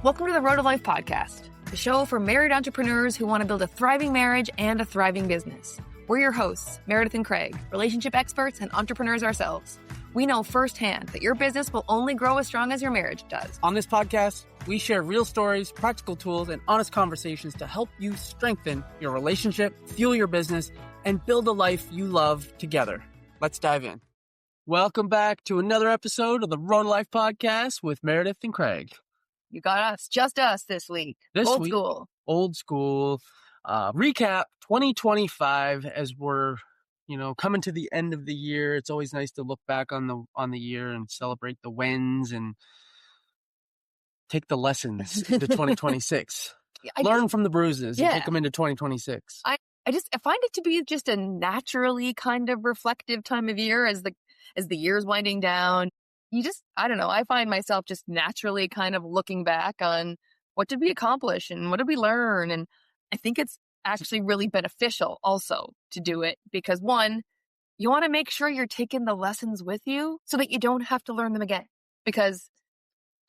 Welcome to the Road to Life podcast, the show for married entrepreneurs who want to build a thriving marriage and a thriving business. We're your hosts, Meredith and Craig, relationship experts and entrepreneurs ourselves. We know firsthand that your business will only grow as strong as your marriage does. On this podcast, we share real stories, practical tools, and honest conversations to help you strengthen your relationship, fuel your business, and build a life you love together. Let's dive in. Welcome back to another episode of the Road to Life podcast with Meredith and Craig. You got us, just us this week. Old school. Recap 2025 as we're, coming to the end of the year. It's always nice to look back on the year and celebrate the wins and take the lessons into 2026. Learn from the bruises and take them into 2026. I find it to be just a naturally kind of reflective time of year as the year's winding down. I find myself just naturally kind of looking back on what did we accomplish and what did we learn. And I think it's actually really beneficial also to do it because one, you want to make sure you're taking the lessons with you so that you don't have to learn them again because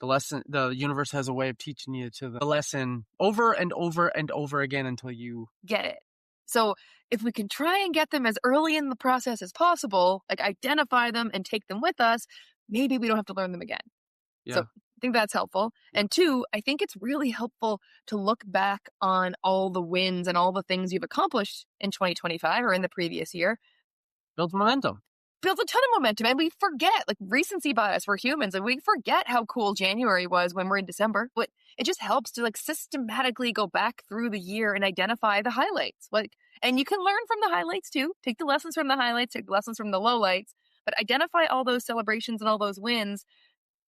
the universe has a way of teaching you the lesson over and over and over again until you get it. So if we can try and get them as early in the process as possible, like identify them and take them with us, maybe we don't have to learn them again. Yeah. So I think that's helpful. And two, I think it's really helpful to look back on all the wins and all the things you've accomplished in 2025 or in the previous year. Builds momentum. Builds a ton of momentum. And we forget, like recency bias, we're humans, and we forget how cool January was when we're in December. But it just helps to systematically go back through the year and identify the highlights. And you can learn from the highlights too. Take the lessons from the highlights, take the lessons from the lowlights, but identify all those celebrations and all those wins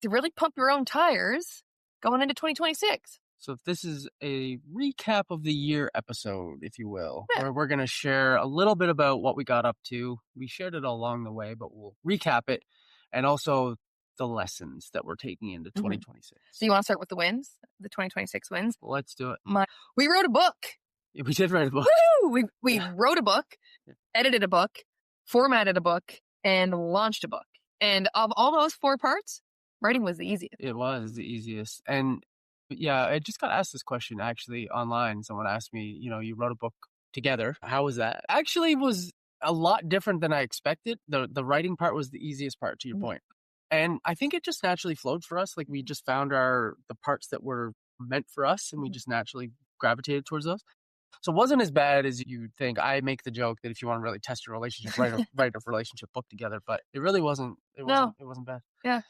to really pump your own tires going into 2026. So if this is a recap of the year episode, if you will, where we're going to share a little bit about what we got up to. We shared it along the way, but we'll recap it and also the lessons that we're taking into 2026. So you want to start with the wins, the 2026 wins? Let's do it. We wrote a book. We did write a book. Woo! We wrote a book, edited a book, formatted a book, and launched a book. And of all those 4 parts, writing was the easiest. It was the easiest. And yeah, I just got asked this question actually online. Someone asked me, you wrote a book together. How was that? Actually, it was a lot different than I expected. The writing part was the easiest part, to your point. And I think it just naturally flowed for us. Like we just found the parts that were meant for us and we just naturally gravitated towards those. So it wasn't as bad as you'd think. I make the joke that if you want to really test your relationship, write a relationship book together. But it really wasn't. It wasn't bad. Yeah.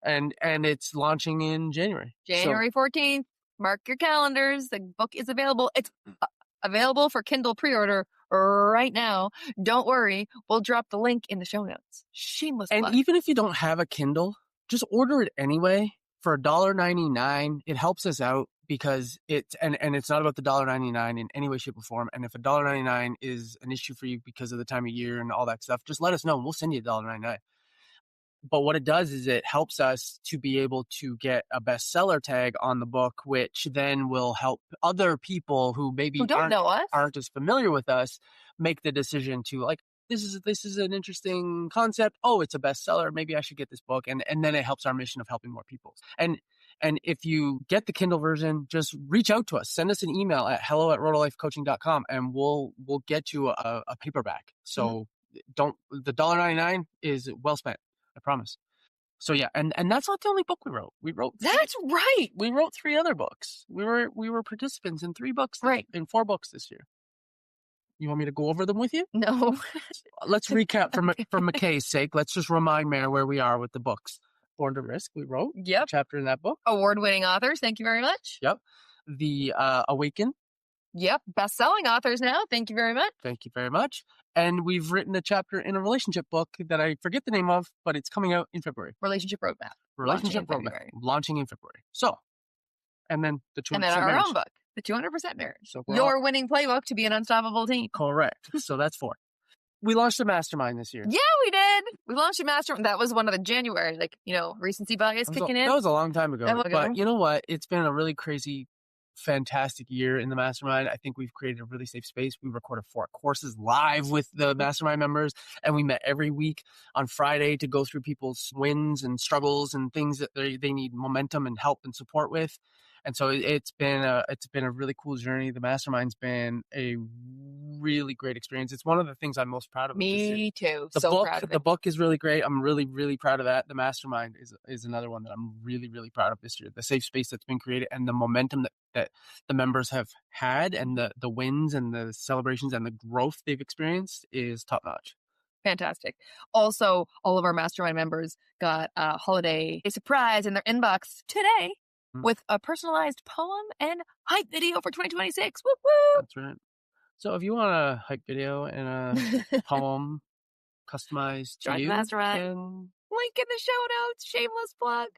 And it's launching in January. January 14th. Mark your calendars. The book is available. It's available for Kindle pre-order right now. Don't worry. We'll drop the link in the show notes. Shameless plug. And even if you don't have a Kindle, just order it anyway for $1.99. It helps us out because it's not about the $1.99 in any way, shape, or form. And if $1.99 is an issue for you because of the time of year and all that stuff, just let us know and we'll send you $1.99. But what it does is it helps us to be able to get a bestseller tag on the book, which then will help other people who maybe aren't as familiar with us make the decision to this is an interesting concept. Oh, it's a bestseller. Maybe I should get this book. And then it helps our mission of helping more people. And if you get the Kindle version, just reach out to us. Send us an email at hello@rotolifecoaching.com and we'll get you a paperback. So the $1.99 is well spent. I promise. So yeah, and that's not the only book we wrote. That's right. We wrote 3 other books. We were participants in 3 books, in 4 books this year. You want me to go over them with you? No. Let's recap for McKay's sake. Let's just remind Mare where we are with the books. Born to Risk, we wrote a chapter in that book. Award-winning authors. Thank you very much. Yep. The Awaken. Yep. Best-selling authors now. Thank you very much. Thank you very much. And we've written a chapter in a relationship book that I forget the name of, but it's coming out in February. Relationship Roadmap. Launching in February. So, and then the 200% And then our marriage. own book, The 200% Marriage. So Your winning playbook to be an unstoppable team. Correct. So that's 4. We launched a Mastermind this year. Yeah, we did. We launched a Mastermind. That was one of the January, recency bias kicking in. That was a long time ago. But you know what? It's been a really crazy fantastic year in the Mastermind. I think we've created a really safe space. We recorded 4 courses live with the Mastermind members, and we met every week on Friday to go through people's wins and struggles and things that they need momentum and help and support with. And so it's been a really cool journey. The Mastermind's been a really great experience. It's one of the things I'm most proud of. Me too. Proud of it. The book is really great. I'm really, really proud of that. The Mastermind is another one that I'm really, really proud of this year. The safe space that's been created and the momentum that the members have had, and the wins and the celebrations and the growth they've experienced is top notch. Fantastic. Also, all of our Mastermind members got a holiday surprise in their inbox today with a personalized poem and hype video for 2026. Woo woo! That's right. So if you want a hype video and a poem customized to you, Mastermind. Link in the show notes. Shameless plug.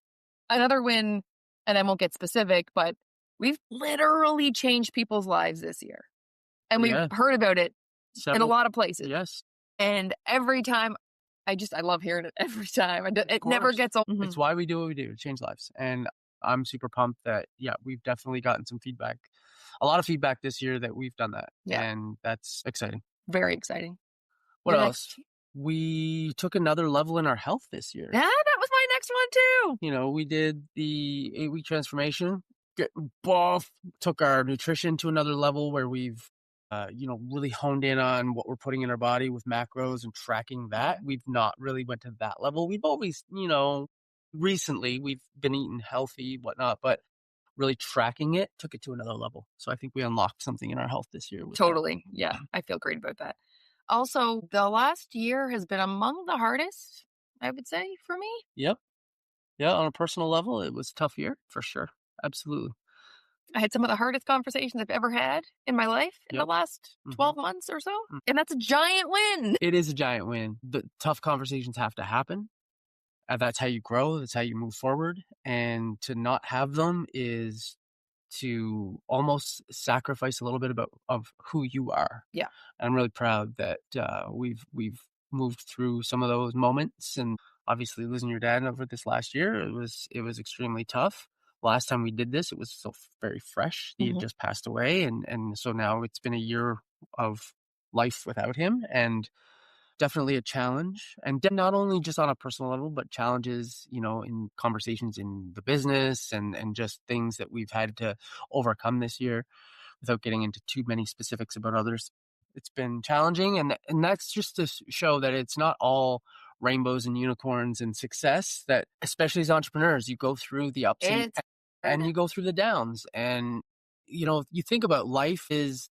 Another win, and I won't get specific, but we've literally changed people's lives this year. And we've heard about it in a lot of places. Yes. And every time, I love hearing it every time. It never gets old. It's why we do what we do, change lives. And I'm super pumped that, we've definitely gotten some feedback, a lot of feedback this year that we've done that. Yeah. And that's exciting. Very exciting. What else? We took another level in our health this year. Yeah, that was my next one too. We did the 8-week transformation, took our nutrition to another level where we've really honed in on what we're putting in our body with macros and tracking that. We've not really went to that level. We've always, recently we've been eating healthy, whatnot, but really tracking it took it to another level. So I think we unlocked something in our health this year. Totally. That. Yeah. I feel great about that. Also, the last year has been among the hardest, I would say, for me. Yep. Yeah. On a personal level, it was a tough year for sure. Absolutely. I had some of the hardest conversations I've ever had in my life in the last 12 months or so. And that's a giant win. It is a giant win. The tough conversations have to happen. That's how you grow. That's how you move forward. And to not have them is to almost sacrifice a little bit of who you are. Yeah. And I'm really proud that we've moved through some of those moments. And obviously losing your dad over this last year, it was extremely tough. Last time we did this, it was still very fresh. He had just passed away. And so now it's been a year of life without him, and definitely a challenge. And not only just on a personal level, but challenges, in conversations in the business and just things that we've had to overcome this year without getting into too many specifics about others. It's been challenging. And that's just to show that it's not all rainbows and unicorns and success, that especially as entrepreneurs, you go through the ups and you go through the downs. And, you think about life is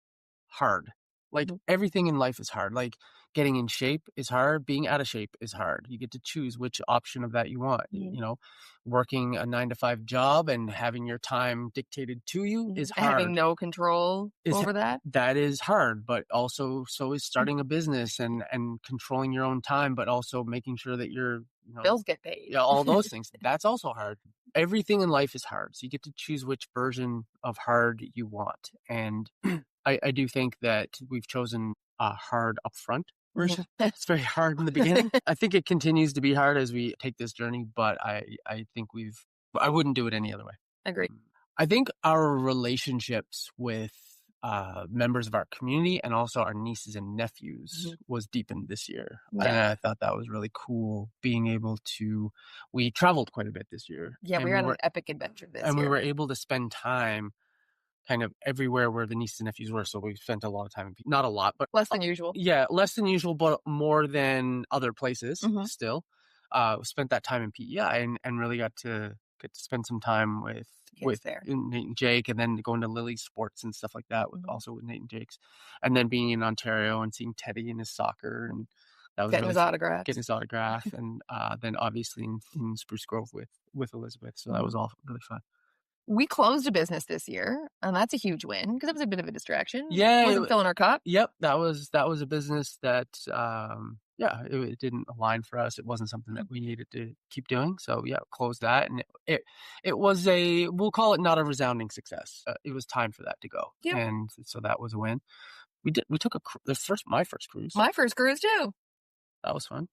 hard. Like everything in life is hard. Like getting in shape is hard. Being out of shape is hard. You get to choose which option of that you want. Working a 9-to-5 job and having your time dictated to you is hard. Having no control over that. That is hard, but also so is starting a business and controlling your own time, but also making sure that your bills get paid. Yeah, all those things. That's also hard. Everything in life is hard. So you get to choose which version of hard you want. And I do think that we've chosen a hard upfront version. It's very hard in the beginning. I think it continues to be hard as we take this journey, but I think I wouldn't do it any other way. Agreed. I think our relationships with members of our community and also our nieces and nephews was deepened this year. Yeah. And I thought that was really cool, being able to, we traveled quite a bit this year. Yeah, we were on an epic adventure this year. And we were able to spend time kind of everywhere where the nieces and nephews were. So we spent a lot of time, not a lot, but less than usual. Yeah, less than usual, but more than other places still. Spent that time in PEI and really got to spend some time with there. Nate and Jake, and then going to Lily's sports and stuff like that also with Nate and Jake's, and then being in Ontario and seeing Teddy in his soccer, and that was getting his autograph, and then obviously in Spruce Grove with Elizabeth. So that was all really fun. We closed a business this year, and that's a huge win because it was a bit of a distraction. Yeah, it wasn't filling our cup. Yep, that was a business that it didn't align for us. It wasn't something that we needed to keep doing. So closed that, and it was we'll call it not a resounding success. It was time for that to go, and so that was a win. We took my first cruise. My first cruise too. That was fun.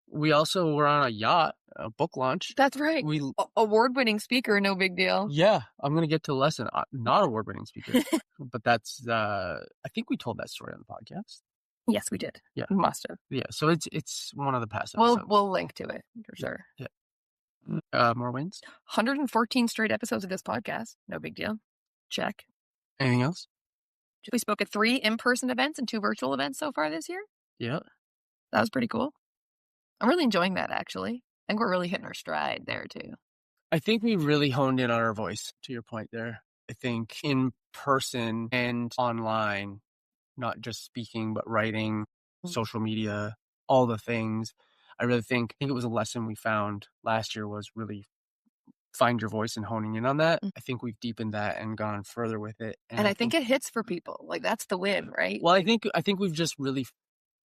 We also were on a yacht, a book launch. That's right. Award-winning speaker, no big deal. Yeah, I'm going to get to a lesson. Not award-winning speaker, but that's, I think we told that story on the podcast. Yes, we did. Yeah. We must have. Yeah, so it's one of the past episodes. We'll link to it for sure. Yeah. More wins? 114 straight episodes of this podcast. No big deal. Check. Anything else? We spoke at 3 in-person events and 2 virtual events so far this year. Yeah. That was pretty cool. I'm really enjoying that, actually. I think we're really hitting our stride there, too. I think we really honed in on our voice, to your point there. I think in person and online, not just speaking, but writing, social media, all the things. I think it was a lesson we found last year was really find your voice and honing in on that. I think we've deepened that and gone further with it. And I think it hits for people. Like, that's the win, right? Well, I think we've just really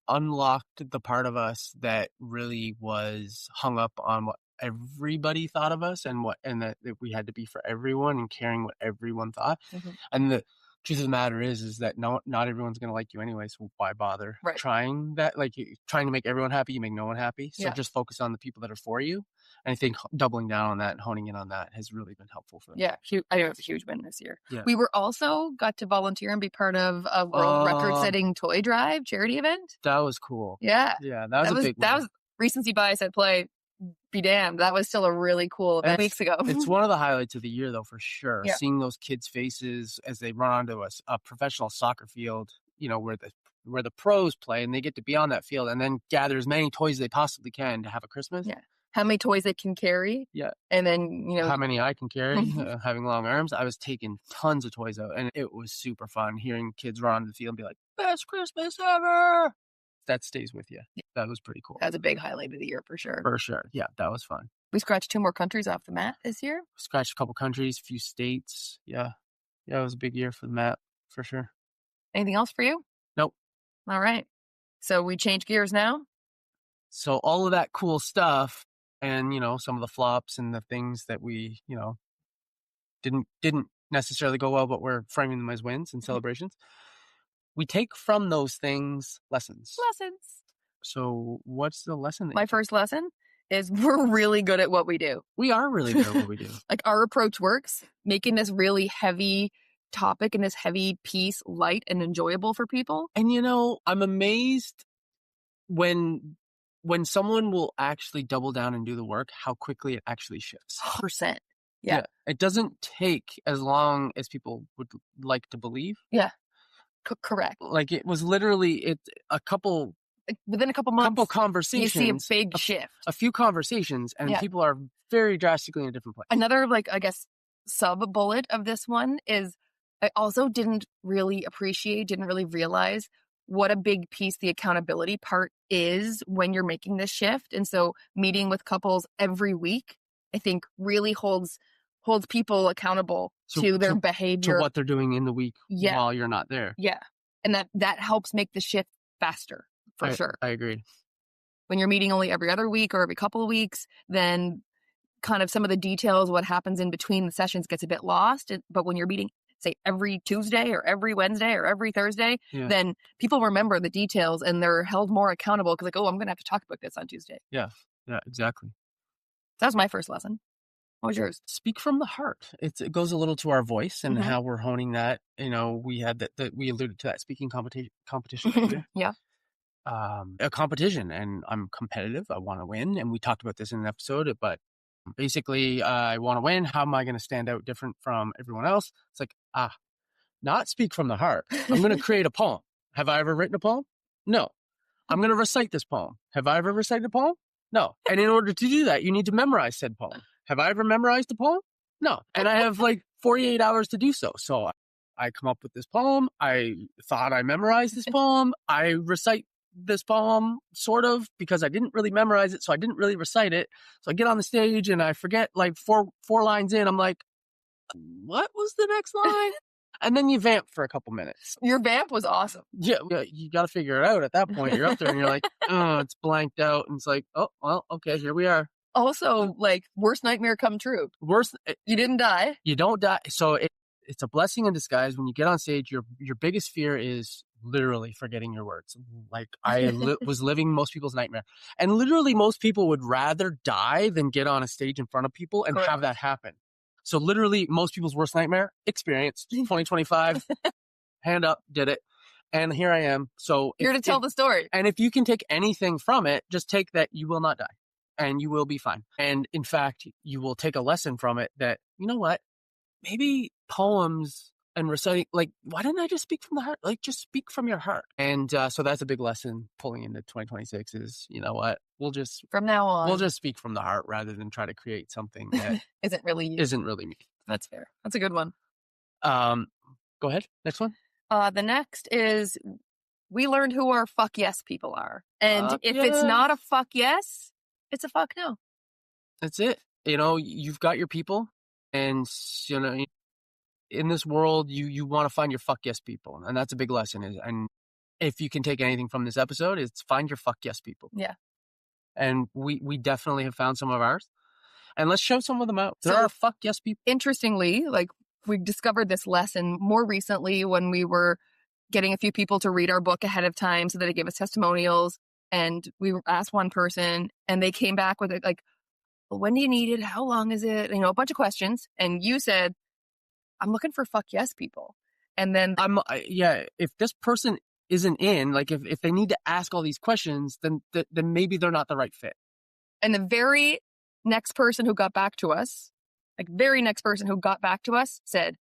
unlocked the part of us that really was hung up on what everybody thought of us and that we had to be for everyone and caring what everyone thought. And the truth of the matter is that not everyone's going to like you anyway, so why bother trying that? Like, trying to make everyone happy, you make no one happy. So just focus on the people that are for you. And I think doubling down on that and honing in on that has really been helpful for them. Yeah, I know it's a huge win this year. Yeah. We were also got to volunteer and be part of a world record-setting toy drive charity event. That was cool. Yeah. Yeah, that was a big one. That was Recency Bias at Play. Be damned. That was still a really cool event weeks ago. It's one of the highlights of the year, though, for sure. Yeah. Seeing those kids' faces as they run onto a professional soccer field, where the pros play, and they get to be on that field and then gather as many toys as they possibly can to have a Christmas. Yeah. How many toys they can carry. Yeah. And then, how many I can carry, having long arms. I was taking tons of toys out, and it was super fun hearing kids run onto the field and be like, best Christmas ever. That stays with you. That was pretty cool. That was a big highlight of the year for sure. For sure. Yeah, that was fun. We scratched 2 more countries off the map this year. Scratched a couple countries, a few states. Yeah. Yeah, it was a big year for the map, for sure. Anything else for you? Nope. All right. So we change gears now? So all of that cool stuff and, some of the flops and the things that we, didn't necessarily go well, but we're framing them as wins and celebrations. We take from those things lessons. So what's the lesson? My first lesson is we're really good at what we do. We are really good at what we do. Like, our approach works, making this really heavy topic and this heavy piece light and enjoyable for people. And, I'm amazed when someone will actually double down and do the work, how quickly it actually shifts. 100%. Yeah. It doesn't take as long as people would like to believe. Yeah. Correct. Like, it was literally within a couple months, couple conversations, you see a big shift. A few conversations, and people are very drastically in a different place. Another, I guess, sub-bullet of this one is I also didn't really realize what a big piece the accountability part is when you're making this shift. And so meeting with couples every week, I think, really holds people accountable to their behavior. To what they're doing in the week while you're not there. Yeah. And that helps make the shift faster, for sure. I agree. When you're meeting only every other week or every couple of weeks, then kind of some of the details, what happens in between the sessions gets a bit lost. But when you're meeting, say, every Tuesday or every Wednesday or every Thursday, then people remember the details and they're held more accountable because, I'm going to have to talk about this on Tuesday. Yeah. Yeah, exactly. That was my first lesson. What was yours? Speak from the heart. It goes a little to our voice and how we're honing that. We had that we alluded to that speaking competition. Yeah. A competition, and I'm competitive. I want to win. And we talked about this in an episode, but basically I want to win. How am I going to stand out different from everyone else? It's like, not speak from the heart. I'm going to create a poem. Have I ever written a poem? No. I'm going to recite this poem. Have I ever recited a poem? No. And in order to do that, you need to memorize said poem. Have I ever memorized a poem? No. And I have 48 hours to do so. So I come up with this poem. I thought I memorized this poem. I recite this poem, sort of, because I didn't really memorize it. So I didn't really recite it. So I get on the stage and I forget four lines in. I'm like, what was the next line? And then you vamp for a couple minutes. Your vamp was awesome. Yeah, you got to figure it out at that point. You're up there and you're like, it's blanked out. And it's like, oh, well, okay, here we are. Also, worst nightmare come true. You didn't die. You don't die. So it's a blessing in disguise. When you get on stage, your biggest fear is literally forgetting your words. I was living most people's nightmare. And literally most people would rather die than get on a stage in front of people and have that happen. So literally most people's worst nightmare experience, 2025, hand up, did it. And here I am. So you're to tell the story. And if you can take anything from it, just take that you will not die. and you will be fine. And in fact, you will take a lesson from it that, you know what, maybe poems and reciting, like, why didn't I just speak from the heart? Like, just speak from your heart. And so that's a big lesson pulling into 2026 is, you know what, from now on, we'll just speak from the heart rather than try to create something that isn't really me. That's fair. That's a good one. Go ahead. Next one. The next is we learned who our fuck yes people are. And if it's not a fuck yes, it's a fuck no. That's it. You know, you've got your people, and, you know, in this world, you want to find your fuck yes people. And that's a big lesson. And if you can take anything from this episode, it's find your fuck yes people. Yeah. And we definitely have found some of ours. And let's show some of them out. There are fuck yes people. Interestingly, like, we discovered this lesson more recently when we were getting a few people to read our book ahead of time so that they gave us testimonials. And we asked one person and they came back with it like, well, when do you need it? How long is it? You know, a bunch of questions. And you said, I'm looking for fuck yes people. And then if this person isn't in, like, if they need to ask all these questions, then maybe they're not the right fit. And the very next person who got back to us, said,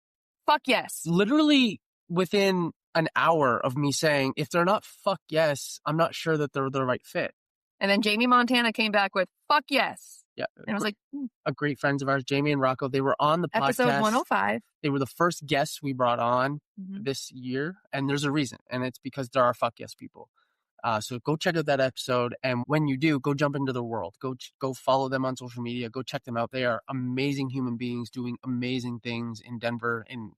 fuck yes. Literally within an hour of me saying, if they're not fuck yes, I'm not sure that they're the right fit. And then Jamie Montana came back with fuck yes. Yeah. And I was like, a great friends of ours, Jamie and Rocco, they were on the podcast. Episode 105. They were the first guests we brought on this year. And there's a reason. And it's because there are fuck yes people. So go check out that episode. And when you do, go jump into their world. Go follow them on social media. Go check them out. They are amazing human beings doing amazing things in Denver, in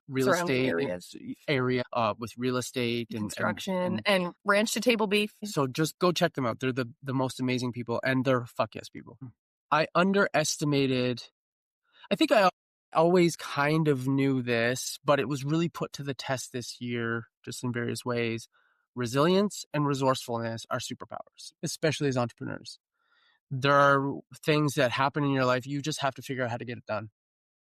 real estate area with real estate and construction and ranch to table beef. So just go check them out. They're the most amazing people, and they're fuck yes people. I think I always kind of knew this, but it was really put to the test this year, just in various ways. Resilience and resourcefulness are superpowers, especially as entrepreneurs. There are things that happen in your life. You just have to figure out how to get it done.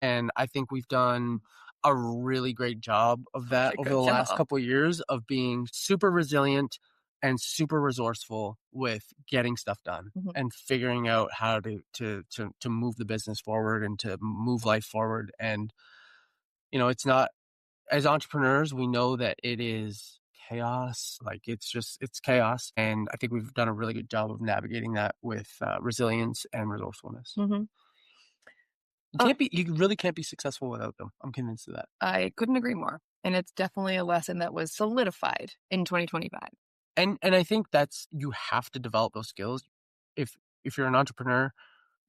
And I think we've done a really great job of that over the last couple of years of being super resilient and super resourceful with getting stuff done and figuring out how to move the business forward and to move life forward. And, you know, it's not, as entrepreneurs, we know that it is chaos. Like, it's chaos. And I think we've done a really good job of navigating that with resilience and resourcefulness. You really can't be successful without them. I'm convinced of that. I couldn't agree more. And it's definitely a lesson that was solidified in 2025. And I think you have to develop those skills. If you're an entrepreneur,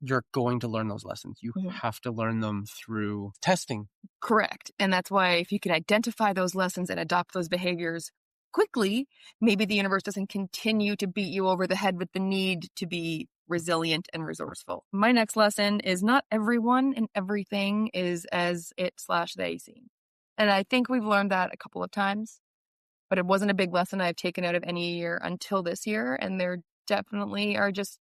you're going to learn those lessons. You have to learn them through testing. Correct. And that's why if you can identify those lessons and adopt those behaviors quickly, maybe the universe doesn't continue to beat you over the head with the need to be resilient and resourceful. My next lesson is not everyone and everything is as it/they seem. And I think we've learned that a couple of times, but it wasn't a big lesson I've taken out of any year until this year. And there definitely are just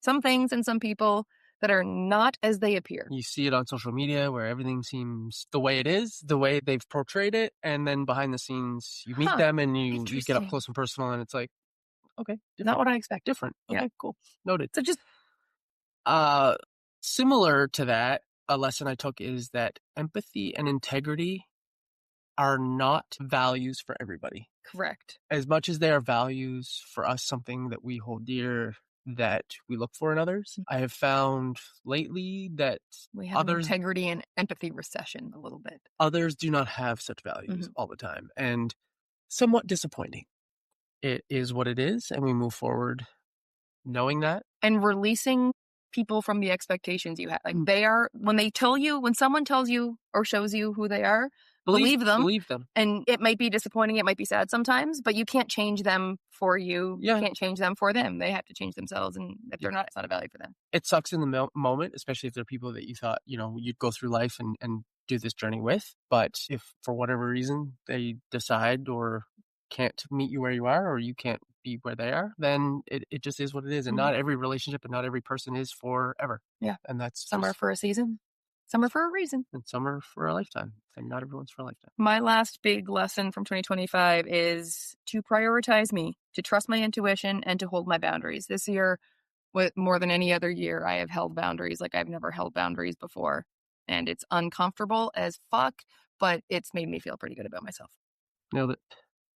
some things and some people that are not as they appear. You see it on social media where everything seems the way it is, the way they've portrayed it. And then behind the scenes, you meet them and you get up close and personal and it's like, okay. Not what I expect. Different. Okay, cool. Noted. So just similar to that, a lesson I took is that empathy and integrity are not values for everybody. Correct. As much as they are values for us, something that we hold dear, that we look for in others, I have found lately that we have an integrity and empathy recession a little bit. Others do not have such values all the time, and somewhat disappointing. It is what it is, and we move forward knowing that. And releasing people from the expectations you have. Like, they are, when someone tells you or shows you who they are, believe them. And it might be disappointing, it might be sad sometimes, but you can't change them for you. You can't change them for them. They have to change themselves, and if they're not, it's not a value for them. It sucks in the moment, especially if they're people that you thought, you'd go through life and do this journey with. But if for whatever reason they decide or can't meet you where you are, or you can't be where they are, then it just is what it is. And not every relationship and not every person is forever. Yeah. And that's some are for a season, Some are for a reason. And some are for a lifetime. And not everyone's for a lifetime. My last big lesson from 2025 is to prioritize me, to trust my intuition, and to hold my boundaries. This year, with more than any other year, I have held boundaries like I've never held boundaries before. And it's uncomfortable as fuck, but it's made me feel pretty good about myself. You know, that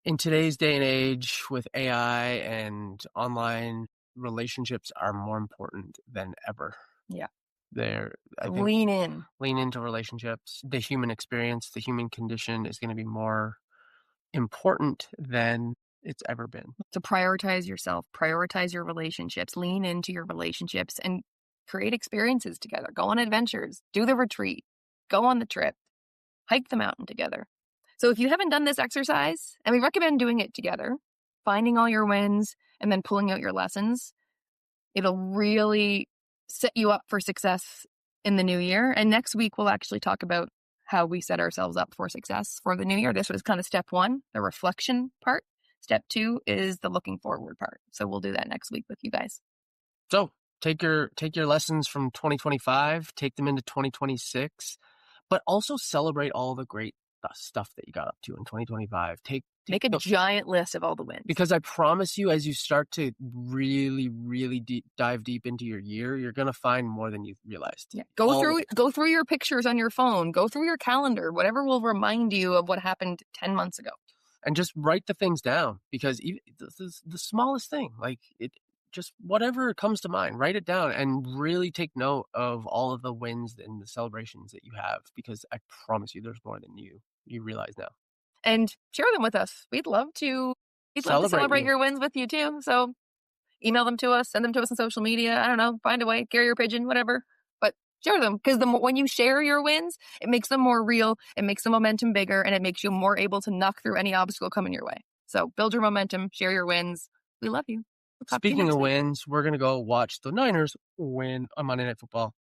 in today's day and age with AI and online, relationships are more important than ever. Yeah. Lean into relationships. The human experience, the human condition is going to be more important than it's ever been. So prioritize yourself, prioritize your relationships, lean into your relationships, and create experiences together. Go on adventures, do the retreat, go on the trip, hike the mountain together. So if you haven't done this exercise, and we recommend doing it together, finding all your wins and then pulling out your lessons, it'll really set you up for success in the new year. And next week, we'll actually talk about how we set ourselves up for success for the new year. This was kind of step 1, the reflection part. Step 2 is the looking forward part. So we'll do that next week with you guys. So take your lessons from 2025, take them into 2026, but also celebrate all the great stuff that you got up to in 2025. Make a giant list of all the wins. Because I promise you, as you start to really, really dive deep into your year, you're going to find more than you realized. Yeah. Go through your pictures on your phone. Go through your calendar. Whatever will remind you of what happened 10 months ago. And just write the things down, because this is the smallest thing. Like, it just whatever comes to mind, write it down and really take note of all of the wins and the celebrations that you have, because I promise you there's more than you realize now. And share them with us. We'd love to celebrate your wins with you too. So email them to us, send them to us on social media. I don't know, find a way, carrier pigeon, whatever. But share them, because when you share your wins, it makes them more real, it makes the momentum bigger, and it makes you more able to knock through any obstacle coming your way. So build your momentum, share your wins. We love you. Speaking of wins, we're going to go watch the Niners win on Monday Night Football.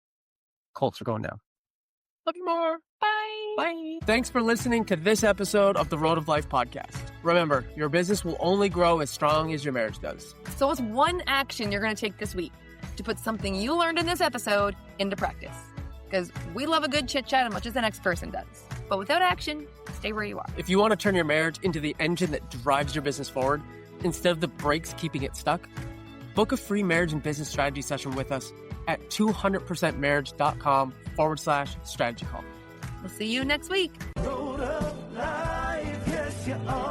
Colts are going down. Love you more. Bye. Bye. Thanks for listening to this episode of the Road of Life podcast. Remember, your business will only grow as strong as your marriage does. So what's one action you're going to take this week to put something you learned in this episode into practice? Because we love a good chit chat as much as the next person does. But without action, stay where you are. If you want to turn your marriage into the engine that drives your business forward, instead of the brakes keeping it stuck, book a free marriage and business strategy session with us at 200percentmarriage.com/strategy call. We'll see you next week. Road of life, yes, you are.